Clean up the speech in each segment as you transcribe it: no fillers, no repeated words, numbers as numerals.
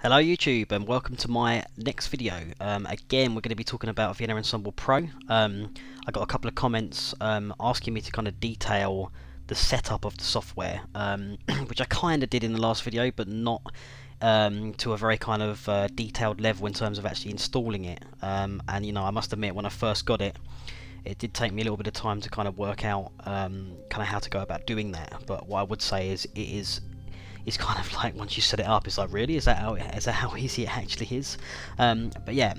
Hello YouTube and welcome to my next video. Again, we're going to be talking about Vienna Ensemble Pro. I got a couple of comments asking me to kind of detail the setup of the software, which I kind of did in the last video, but not to a very kind of detailed level in terms of actually installing it. And you know, I must admit, when I first got it, it did take me a little bit of time to kind of work out kind of how to go about doing that. But what I would say is it's kind of like once you set it up, it's like, really, is that how easy it actually is? But yeah,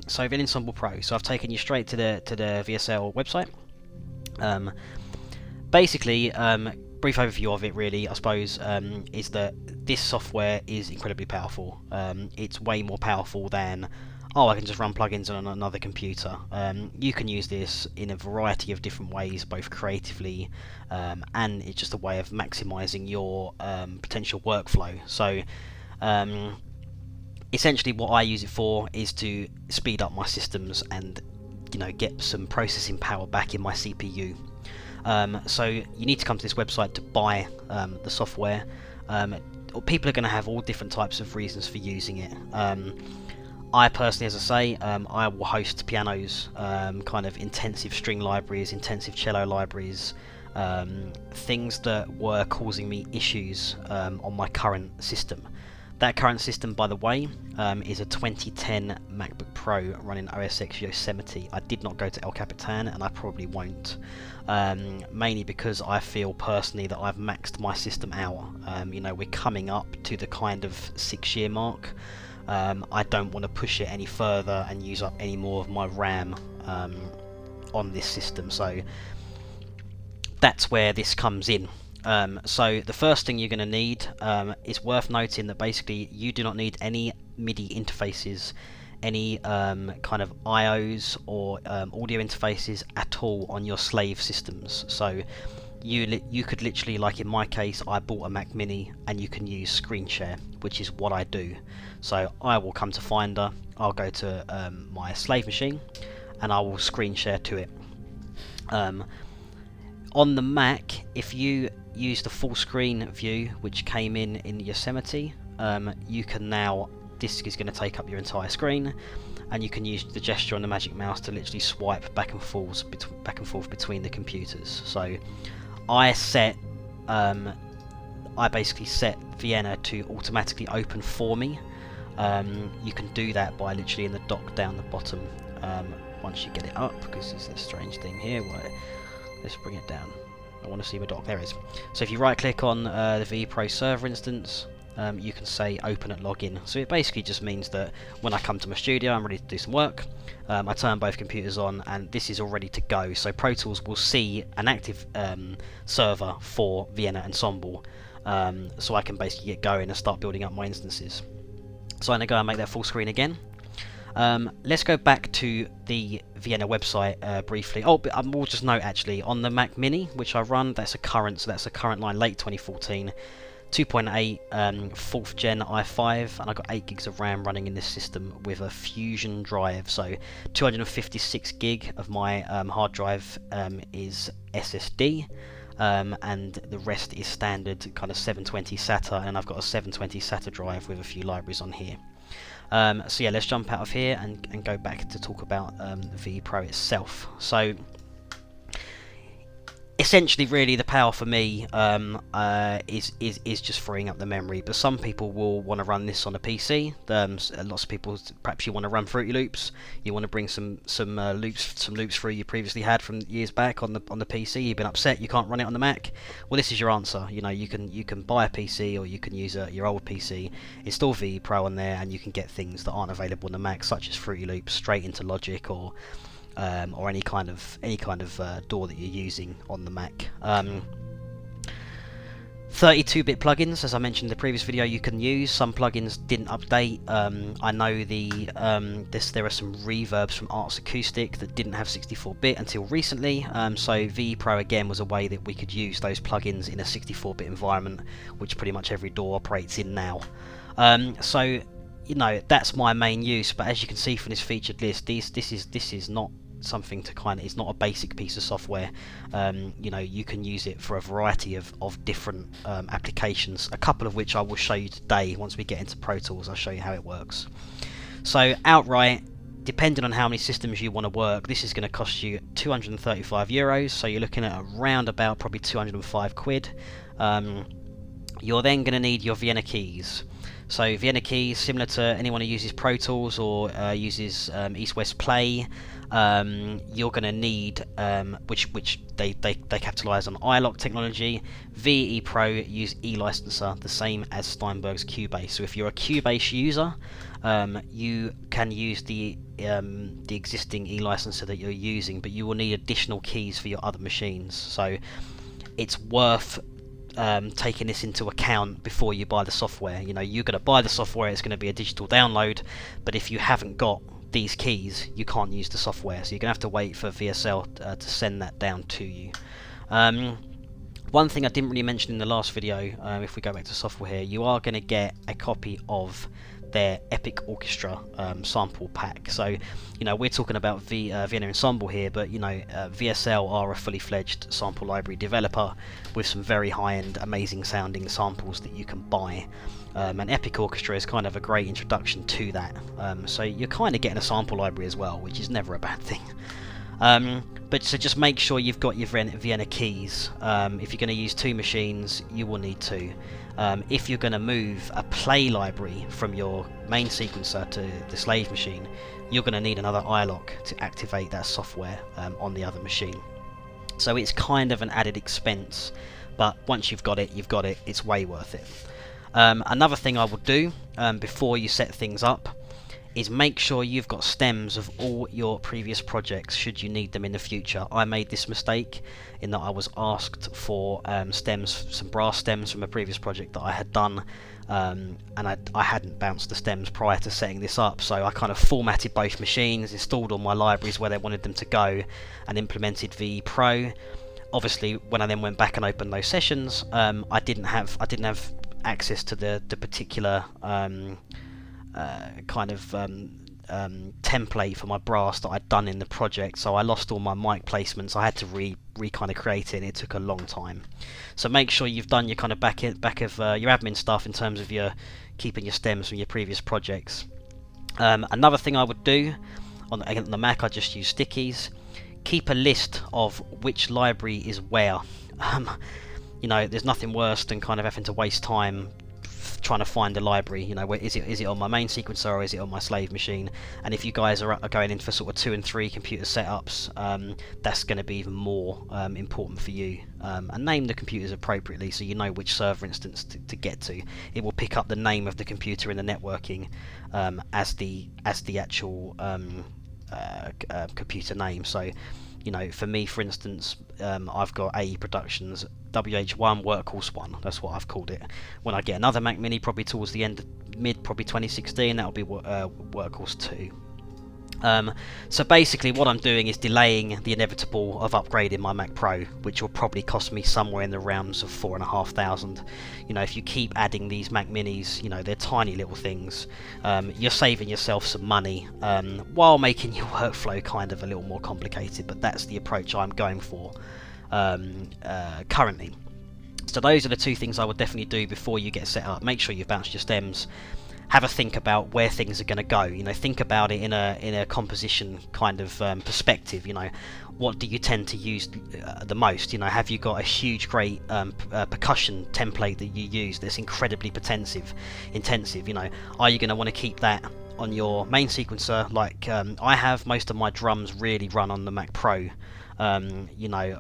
so Vienna Ensemble Pro. So I've taken you straight to the VSL website. Basically, brief overview of it, really, I suppose, is that this software is incredibly powerful. It's way more powerful than, oh, I can just run plugins on another computer. You can use this in a variety of different ways, both creatively and it's just a way of maximizing your potential workflow. So essentially what I use it for is to speed up my systems and, you know, get some processing power back in my CPU. So you need to come to this website to buy the software. People are going to have all different types of reasons for using it. I personally, as I say, I will host pianos, kind of intensive string libraries, intensive cello libraries, things that were causing me issues on my current system. That current system, by the way, is a 2010 MacBook Pro running OS X Yosemite. I did not go to El Capitan, and I probably won't, mainly because I feel personally that I've maxed my system out. You know, we're coming up to the kind of 6-year mark. I don't want to push it any further and use up any more of my RAM on this system, so that's where this comes in. So the first thing you're going to need is worth noting that basically you do not need any MIDI interfaces, any kind of IOs or audio interfaces at all on your slave systems. So you could literally, like in my case, I bought a Mac Mini and you can use screen share, which is what I do. So I will come to Finder, I'll go to my slave machine and I will screen share to it. On the Mac, if you use the full screen view which came in Yosemite, you can now, this is going to take up your entire screen, and you can use the gesture on the magic mouse to literally swipe back and forth between the computers. So I basically set Vienna to automatically open for me. You can do that by literally in the dock down the bottom once you get it up, because there's this strange thing here. Let's bring it down. I want to see my dock. There it is. So if you right click on the VE Pro server instance, you can say open at login. So it basically just means that when I come to my studio, I'm ready to do some work. I turn both computers on and this is all ready to go. So Pro Tools will see an active server for Vienna Ensemble, so I can basically get going and start building up my instances. So I'm going to go and make that full screen again. Let's go back to the Vienna website briefly. Oh, but we'll just note actually, on the Mac Mini, which I run, that's a current line, late 2014, 2.8 4th gen i5, and I've got 8 gigs of RAM running in this system with a Fusion drive. So 256 gig of my hard drive is SSD, and the rest is standard kind of 720 SATA, and I've got a 720 SATA drive with a few libraries on here. So yeah, let's jump out of here and go back to talk about the VE Pro itself. So essentially, really, the power for me is just freeing up the memory. But some people will want to run this on a PC. Lots of people, perhaps you want to run Fruity Loops. You want to bring some loops through you previously had from years back on the PC. You've been upset you can't run it on the Mac. Well, this is your answer. You know, you can buy a PC, or you can use your old PC, install VE Pro on there, and you can get things that aren't available on the Mac, such as Fruity Loops, straight into Logic, or any kind of DAW that you're using on the Mac. 32-bit plugins, as I mentioned in the previous video, you can use. Some plugins didn't update. I know there are some reverbs from Arts Acoustic that didn't have 64-bit until recently. So VE Pro again was a way that we could use those plugins in a 64-bit environment, which pretty much every DAW operates in now. So you know, that's my main use. But as you can see from this featured list, this is not something to kind of, it's not a basic piece of software. You know, you can use it for a variety of different applications, a couple of which I will show you today. Once we get into Pro Tools, I'll show you how it works. So outright, depending on how many systems you want to work, this is going to cost you €235, so you're looking at around about probably 205 quid. You're then going to need your Vienna keys. So Vienna keys, similar to anyone who uses Pro Tools or uses East West Play, you're going to need, which they capitalise on iLok technology. VE Pro use eLicenser, the same as Steinberg's Cubase. So if you're a Cubase user, you can use the existing eLicenser that you're using, but you will need additional keys for your other machines. So it's worth taking this into account before you buy the software. You know, you're going to buy the software, it's going to be a digital download, but if you haven't got these keys, you can't use the software, so you're going to have to wait for VSL to send that down to you. One thing I didn't really mention in the last video, if we go back to software here, you are going to get a copy of their Epic Orchestra sample pack. So, you know, we're talking about Vienna Ensemble here, but you know, VSL are a fully fledged sample library developer with some very high-end, amazing sounding samples that you can buy. And Epic Orchestra is kind of a great introduction to that. So you're kind of getting a sample library as well, which is never a bad thing. But so just make sure you've got your Vienna keys. If you're going to use two machines, you will need two. If you're going to move a play library from your main sequencer to the slave machine, you're going to need another iLok to activate that software on the other machine. So it's kind of an added expense, but once you've got it, it's way worth it. Another thing I will do before you set things up is make sure you've got stems of all your previous projects should you need them in the future. I made this mistake in that I was asked for stems, some brass stems from a previous project that I had done, and I hadn't bounced the stems prior to setting this up, so I kind of formatted both machines, installed all my libraries where they wanted them to go, and implemented VE Pro. Obviously, when I then went back and opened those sessions, I didn't have access to the particular kind of template for my brass that I'd done in the project, so I lost all my mic placements. I had to kind of create it, and it took a long time. So make sure you've done your kind of back of your admin stuff in terms of your keeping your stems from your previous projects. Another thing I would do on the Mac, I just use stickies. Keep a list of which library is where. You know, there's nothing worse than kind of having to waste time trying to find a library. You know, where is it on my main sequencer or is it on my slave machine? And if you guys are going in for sort of 2 and 3 computer setups, that's going to be even more important for you. And name the computers appropriately so you know which server instance to get to. It will pick up the name of the computer in the networking as the actual computer name. So, you know, for me, for instance, I've got AE Productions WH1 Workhorse 1. That's what I've called it. When I get another Mac Mini, probably towards the end, probably 2016, that'll be Workhorse 2. So basically what I'm doing is delaying the inevitable of upgrading my Mac Pro, which will probably cost me somewhere in the realms of $4,500. You know, if you keep adding these Mac Minis, you know, they're tiny little things, you're saving yourself some money while making your workflow kind of a little more complicated, but that's the approach I'm going for currently. So those are the two things I would definitely do before you get set up. Make sure you've bounced your stems. Have a think about where things are going to go. You know, think about it in a composition kind of perspective. You know, what do you tend to use the most? You know, have you got a huge, great percussion template that you use that's incredibly intensive? You know, are you going to want to keep that on your main sequencer? Like I have most of my drums really run on the Mac Pro. You know,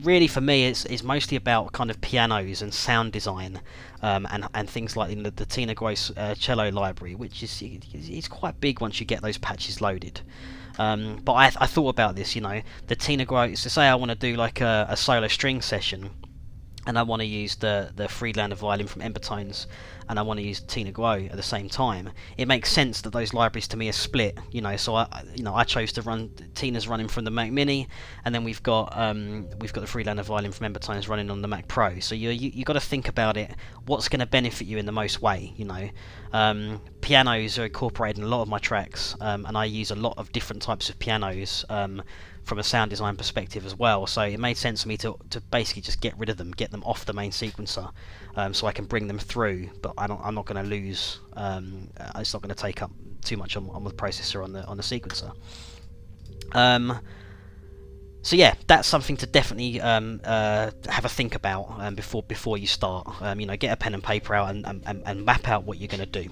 really for me it's mostly about kind of pianos and sound design, and things like the Tina Gross cello library, which is quite big once you get those patches loaded. But I thought about this, you know, the Tina Gross, to say I want to do like a solo string session, and I want to use the Friedlander violin from Embertones, and I want to use Tina Guo at the same time. It makes sense that those libraries to me are split, you know. So I chose to run Tina's running from the Mac Mini, and then we've got the Friedlander violin from Embertones running on the Mac Pro. So you got to think about it. What's going to benefit you in the most way, you know? pianos are incorporated in a lot of my tracks, and I use a lot of different types of pianos from a sound design perspective as well. So it made sense for me to basically just get rid of them, get them off the main sequencer, so I can bring them through. But I'm not going to lose. It's not going to take up too much on the processor on the sequencer. So yeah, that's something to definitely have a think about before you start. Get a pen and paper out and map out what you're going to do.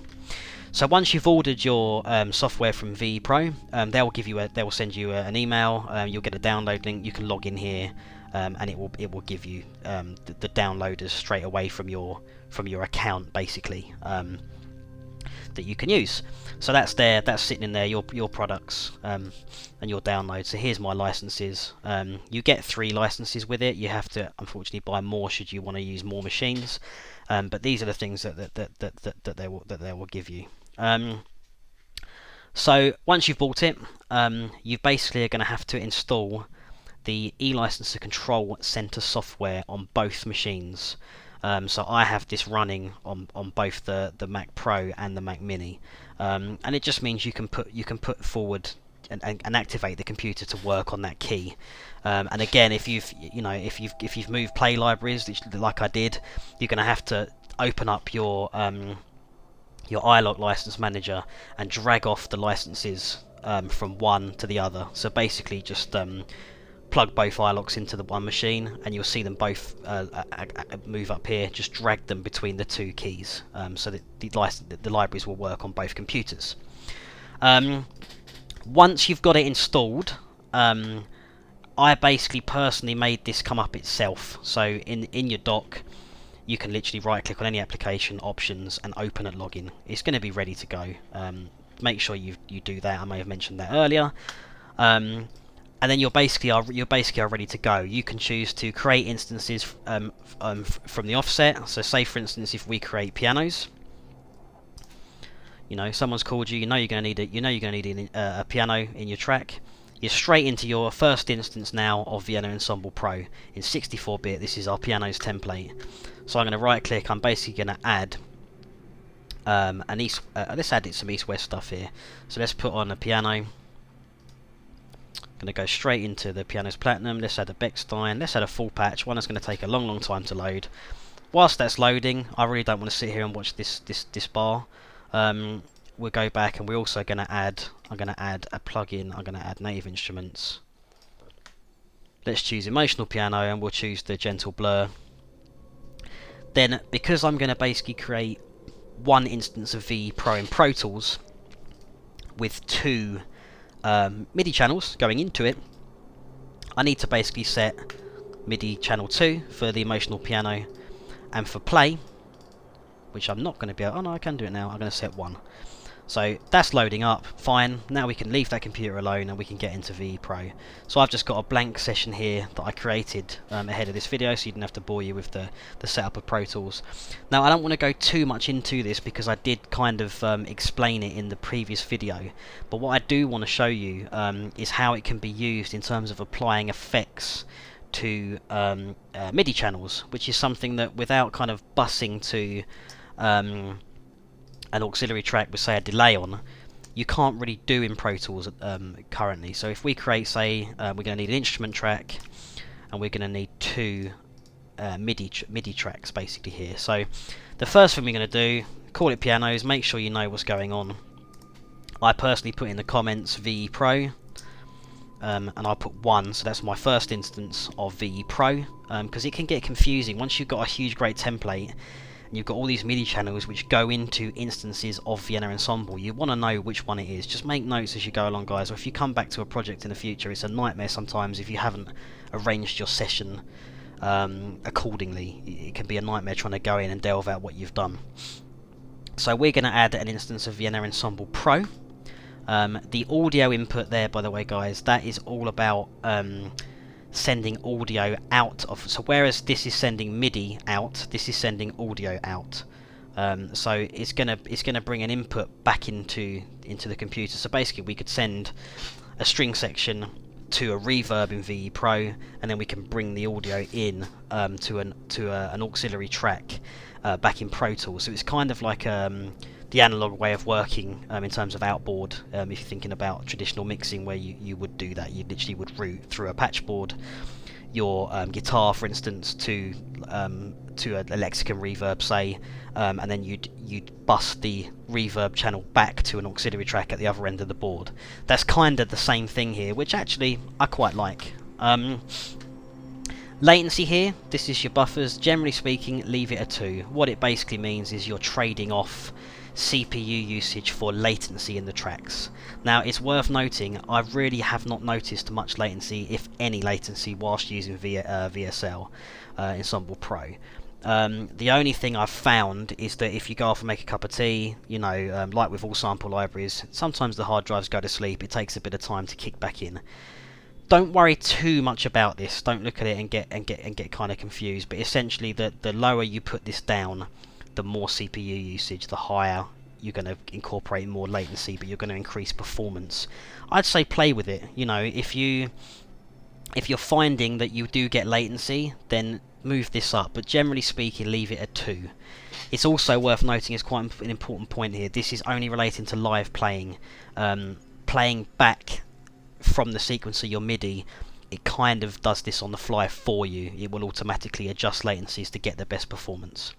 So once you've ordered your software from VE Pro, they will send you an email. You'll get a download link. You can log in here, and it will give you the downloaders straight away from your account, basically, that you can use. So that's sitting in there, your products and your downloads. So here's my licenses. You get 3 licenses with it. You have to unfortunately buy more should you want to use more machines. But these are the things that they will give you. So once you've bought it, you basically are going to have to install the eLicenser Control Center software on both machines. So I have this running on both the Mac Pro and the Mac Mini, and it just means you can put forward and activate the computer to work on that key. And again, if you've moved play libraries, like I did, you're going to have to open up your iLok license manager and drag off the licenses from one to the other. So basically, just plug both iLoks into the one machine, and you'll see them both move up here. Just drag them between the 2 keys, so that the libraries will work on both computers. Once you've got it installed, I basically personally made this come up itself. So in your dock, you can literally right click on any application, options, and open at login. It's going to be ready to go. Make sure you do that. I may have mentioned that earlier. And then you're basically ready to go. You can choose to create instances from the offset. So say for instance, if we create pianos, someone's called you, you're going to need a piano in your track. You're straight into your first instance now of Vienna Ensemble Pro in 64-bit. This is our pianos template. So I'm going to right click. I'm basically going to add let's add some east-west stuff here. So let's put on a piano. Going to go straight into the Pianos Platinum. Let's add a Bechstein. Let's add a full patch. One that's going to take a long time to load. Whilst that's loading, I really don't want to sit here and watch this bar. We'll go back, and we're also going to add. I'm going to add a plugin. I'm going to add Native Instruments. Let's choose Emotional Piano, and we'll choose the Gentle Blur. Then, because I'm going to basically create one instance of VE Pro in Pro Tools with 2 MIDI channels going into it, I need to basically set MIDI channel 2 for the Emotional Piano, and for play, which I'm not going to be able. Oh no, I can do it now. I'm going to set 1. So that's loading up, fine. Now we can leave that computer alone and we can get into VE Pro. So I've just got a blank session here that I created ahead of this video, so you didn't have to bore you with the setup of Pro Tools. Now I don't want to go too much into this because I did kind of explain it in the previous video, but what I do want to show you is how it can be used in terms of applying effects to MIDI channels, which is something that without kind of busing to an auxiliary track with, say, a delay on, you can't really do in Pro Tools currently. So if we create, say, we're going to need an instrument track, and we're going to need 2 MIDI tracks basically here. So the first thing we're going to do, call it pianos, make sure you know what's going on. I personally put in the comments VE Pro, and I'll put 1, so that's my first instance of VE Pro, because it can get confusing once you've got a huge great template. You've got all these MIDI channels which go into instances of Vienna Ensemble. You want to know which one it is. Just make notes as you go along, guys, or if you come back to a project in the future, it's a nightmare sometimes if you haven't arranged your session accordingly. It can be a nightmare trying to go in and delve out what you've done. So we're going to add an instance of Vienna Ensemble Pro. The audio input there, by the way, guys, that is all about sending audio out of. So whereas this is sending MIDI out, this is sending audio out. So it's gonna bring an input back into the computer. So basically, we could send a string section to a reverb in VE Pro, and then we can bring the audio in to an auxiliary track back in Pro Tools. So it's kind of like the analog way of working in terms of outboard. If you're thinking about traditional mixing, where you would do that, you literally would route through a patchboard your guitar, for instance, to a Lexicon reverb, say, and then you'd bus the reverb channel back to an auxiliary track at the other end of the board. That's kind of the same thing here, which actually I quite like. Latency here, this is your buffers. Generally speaking, leave it at 2. What it basically means is you're trading off CPU usage for latency in the tracks. Now, it's worth noting, I really have not noticed much latency, if any latency, whilst using VSL Ensemble Pro. The only thing I've found is that if you go off and make a cup of tea, you know, like with all sample libraries, sometimes the hard drives go to sleep. It takes a bit of time to kick back in. Don't worry too much about this. Don't look at it and get kind of confused. But essentially, the lower you put this down, the more CPU usage, the higher you're going to incorporate more latency, but you're going to increase performance. I'd say play with it. You know, if you're finding that you do get latency, then move this up. But generally speaking, leave it at 2. It's also worth noting, it's quite an important point here. This is only relating to live playing. Playing back from the sequencer your MIDI, it kind of does this on the fly for you. It will automatically adjust latencies to get the best performance.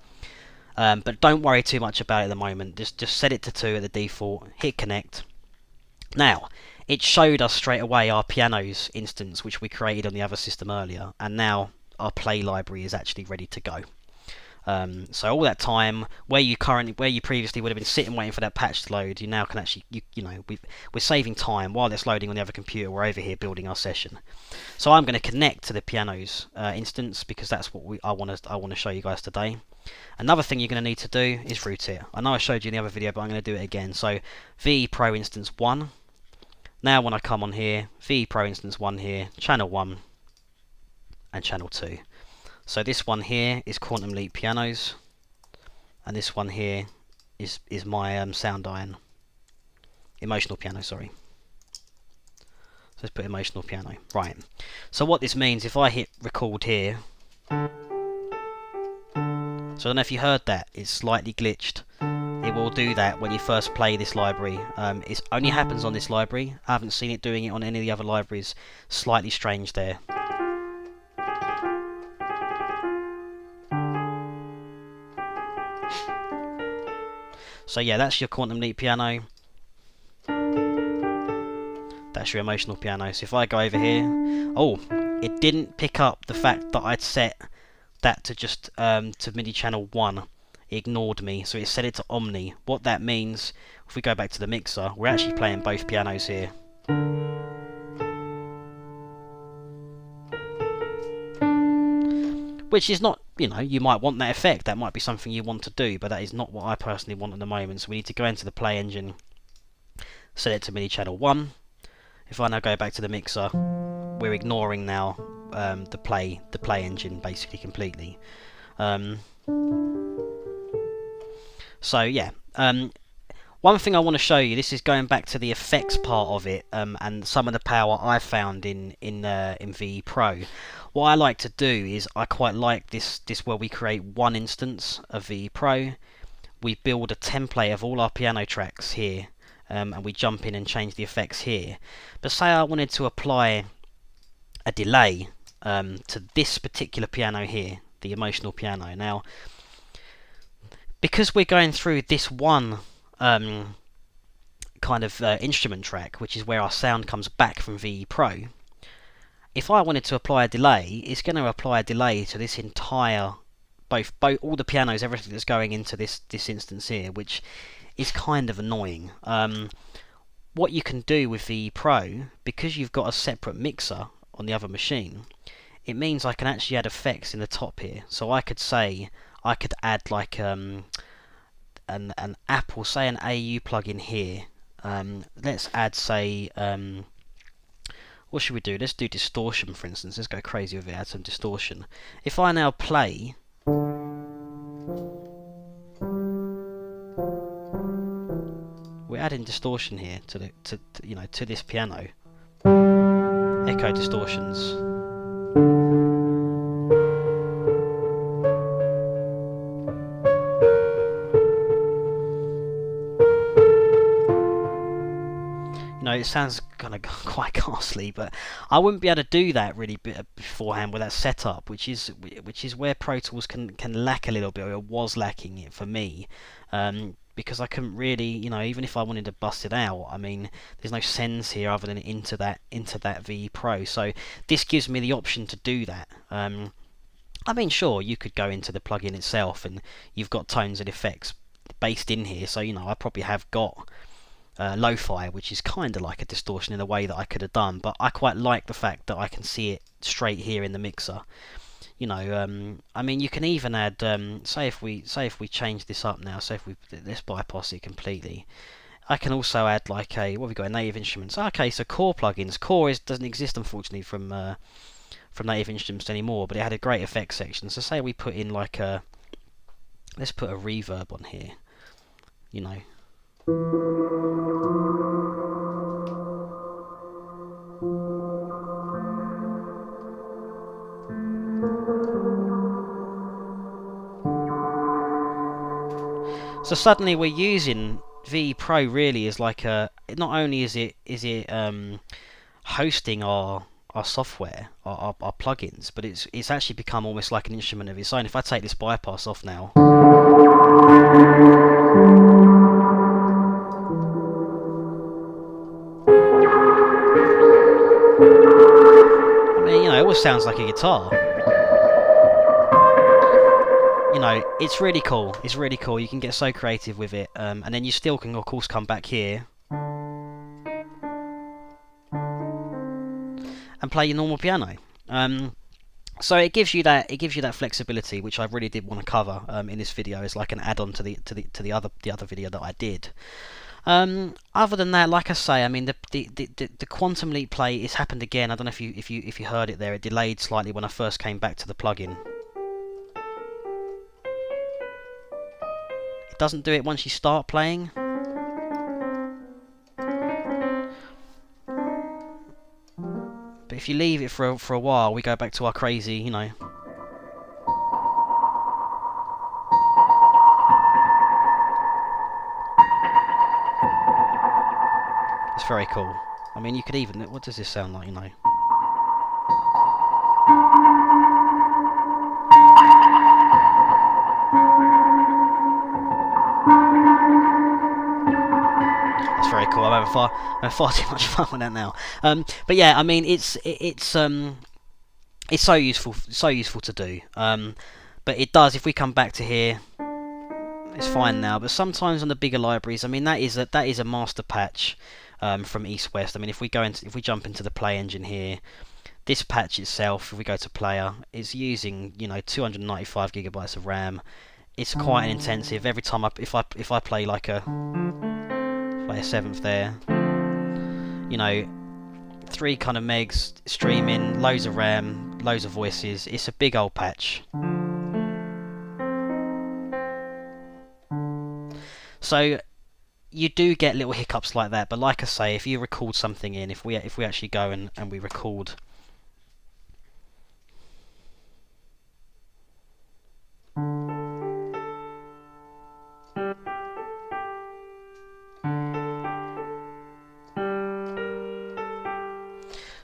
But don't worry too much about it at the moment. Just set it to 2 at the default, hit connect. Now, it showed us straight away our pianos instance, which we created on the other system earlier, and now our play library is actually ready to go. So all that time where you previously would have been sitting waiting for that patch to load, you now can actually, we're saving time while it's loading on the other computer. We're over here building our session. So I'm going to connect to the pianos instance, because that's what I want to show you guys today. Another thing you're going to need to do is route it. I know I showed you in the other video, but I'm going to do it again. So VE Pro instance 1. Now when I come on here, VE Pro instance 1 here, channel 1 and channel 2. So this one here is Quantum Leap pianos, and this one here is my Sound Iron emotional piano. Sorry. So let's put emotional piano. Right. So what this means, if I hit record here, so I don't know if you heard that. It's slightly glitched. It will do that when you first play this library. It only happens on this library. I haven't seen it doing it on any of the other libraries. Slightly strange there. So yeah, that's your Quantum Leap piano. That's your emotional piano. So if I go over here, oh, it didn't pick up the fact that I'd set that to just to MIDI channel 1. It ignored me, so it set it to Omni. What that means, if we go back to the mixer, we're actually playing both pianos here. Which is not, you might want that effect, that might be something you want to do, but that is not what I personally want at the moment. So we need to go into the play engine, set it to MIDI channel 1. If I now go back to the mixer, we're ignoring now the play engine basically completely. So yeah, one thing I want to show you, this is going back to the effects part of it, and some of the power I found in VE Pro. What I like to do is I quite like this where we create one instance of VE Pro, we build a template of all our piano tracks here, and we jump in and change the effects here. But say I wanted to apply a delay to this particular piano here, the emotional piano. Now, because we're going through this one kind of instrument track, which is where our sound comes back from VE Pro, if I wanted to apply a delay, it's going to apply a delay to this entire, both all the pianos, everything that's going into this instance here, which is kind of annoying. What you can do with VE Pro, because you've got a separate mixer on the other machine, it means I can actually add effects in the top here. So I could say, I could add like an Apple, say an AU plugin here. Let's add, say, what should we do? Let's do distortion, for instance. Let's go crazy with it, add some distortion. If I now play, we're adding distortion here to this piano. Echo distortions. know, it sounds kind of quite ghastly, but I wouldn't be able to do that really beforehand with that setup, which is where Pro Tools can lack a little bit, or was lacking it for me, because I couldn't really, you know, even if I wanted to bust it out, I mean, there's no sends here other than into that VE Pro, so this gives me the option to do that. I mean, sure, you could go into the plugin itself, and you've got tones and effects based in here, so you know, I probably have got lo-fi, which is kind of like a distortion in a way that I could have done, but I quite like the fact that I can see it straight here in the mixer. You know, I mean, you can even add, say if we change this up now, so if let's bypass it completely. I can also add like what have we got? Native Instruments. Okay, so Core plugins. Core doesn't exist unfortunately from Native Instruments anymore, but it had a great effects section. So say we put in like let's put a reverb on here. You know. So suddenly we're using VE Pro really as like a, not only is it hosting our software, our plugins, but it's actually become almost like an instrument of its own. If I take this bypass off now, I mean, you know, it always sounds like a guitar. You know, it's really cool. It's really cool. You can get so creative with it, and then you still can, of course, come back here and play your normal piano. So it gives you that flexibility, which I really did want to cover in this video as like an add-on to the other video that I did. Other than that, like I say, I mean the Quantum Leap play, it's happened again. I don't know if you heard it there. It delayed slightly when I first came back to the plugin. It doesn't do it once you start playing. But if you leave it for a while, we go back to our crazy, you know. It's very cool. I mean, you could even, what does this sound like, you know? That's very cool. I'm having far too much fun with that now. But yeah, I mean, it's so useful to do. But it does, if we come back to here, it's fine now. But sometimes on the bigger libraries, I mean, that is a master patch from East West. I mean, if we jump into the Play engine here, this patch itself, if we go to Player, is using, you know, 295 gigabytes of RAM. It's quite an intensive. Every time if I play like a seventh there, you know, 3 kind of megs streaming, loads of RAM, loads of voices. It's a big old patch. So you do get little hiccups like that, but like I say, if you record something in, if we actually go and we record,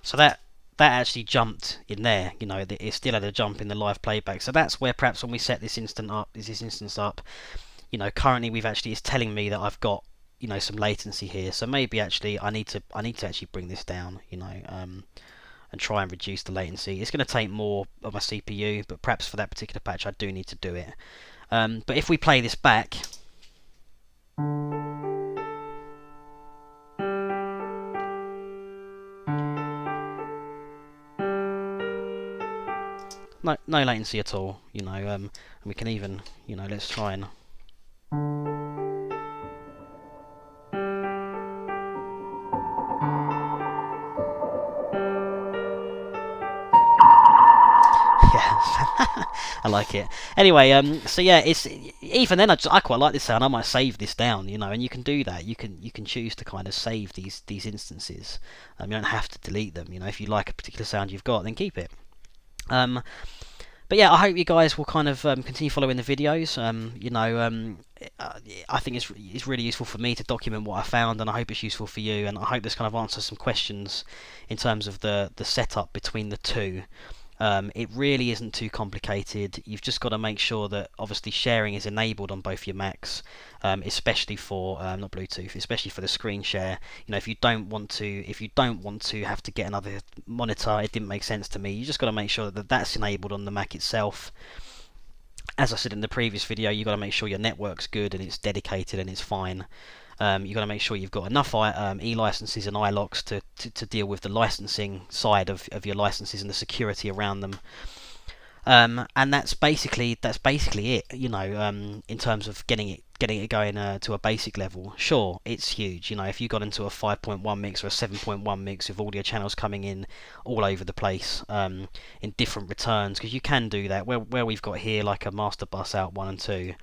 so that actually jumped in there, you know, it still had a jump in the live playback. So that's where perhaps when we set this instance up, you know, currently it's telling me that I've got, you know, some latency here. So maybe actually I need to actually bring this down, you know, and try and reduce the latency. It's going to take more of my CPU, but perhaps for that particular patch I do need to do it. But if we play this back, no latency at all, you know, and we can even, you know, let's try and I like it. Anyway, so yeah, it's even then I quite like this sound. I might save this down, you know, and you can do that. You can choose to kind of save these instances. You don't have to delete them. You know, if you like a particular sound you've got, then keep it. But yeah, I hope you guys will kind of continue following the videos. I think it's really useful for me to document what I found, and I hope it's useful for you. And I hope this kind of answers some questions in terms of the setup between the two. It really isn't too complicated. You've just got to make sure that obviously sharing is enabled on both your Macs, especially for not Bluetooth, especially for the screen share. If you don't want to have to get another monitor, it didn't make sense to me. You just got to make sure that that's enabled on the Mac itself. As I said in the previous video, you've got to make sure your network's good and it's dedicated and it's fine. You've got to make sure you've got enough e-licenses and iLocks to deal with the licensing side of your licenses and the security around them. And that's basically it. In terms of getting it going to a basic level. Sure, it's huge. If you got into a 5.1 mix or a 7.1 mix with audio channels coming in all over the place in different returns, because you can do that. Where we've got here like a master bus out 1 and 2.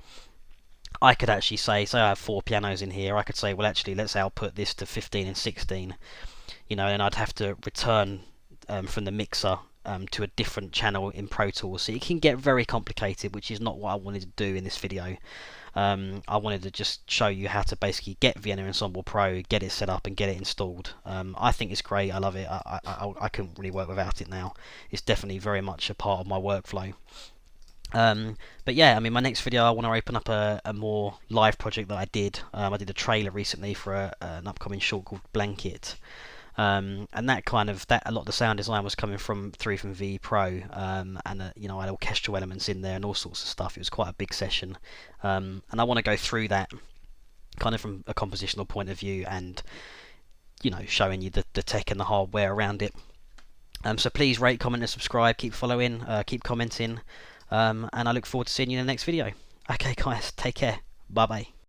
I could actually say I have 4 pianos in here, I could say, well, actually, let's output this to 15 and 16, and I'd have to return from the mixer to a different channel in Pro Tools. So it can get very complicated, which is not what I wanted to do in this video. I wanted to just show you how to basically get Vienna Ensemble Pro, get it set up and get it installed. I think it's great, I love it, I couldn't really work without it now. It's definitely very much a part of my workflow. But yeah, my next video I want to open up a more live project that I did. I did a trailer recently for an upcoming short called Blanket. And that a lot of the sound design was coming through from VE Pro, and I had orchestral elements in there and all sorts of stuff. It was quite a big session, and I want to go through that kind of from a compositional point of view, and showing you the tech and the hardware around it. So please rate, comment and subscribe, keep following, keep commenting, and I look forward to seeing you in the next video. Okay guys, take care, bye bye.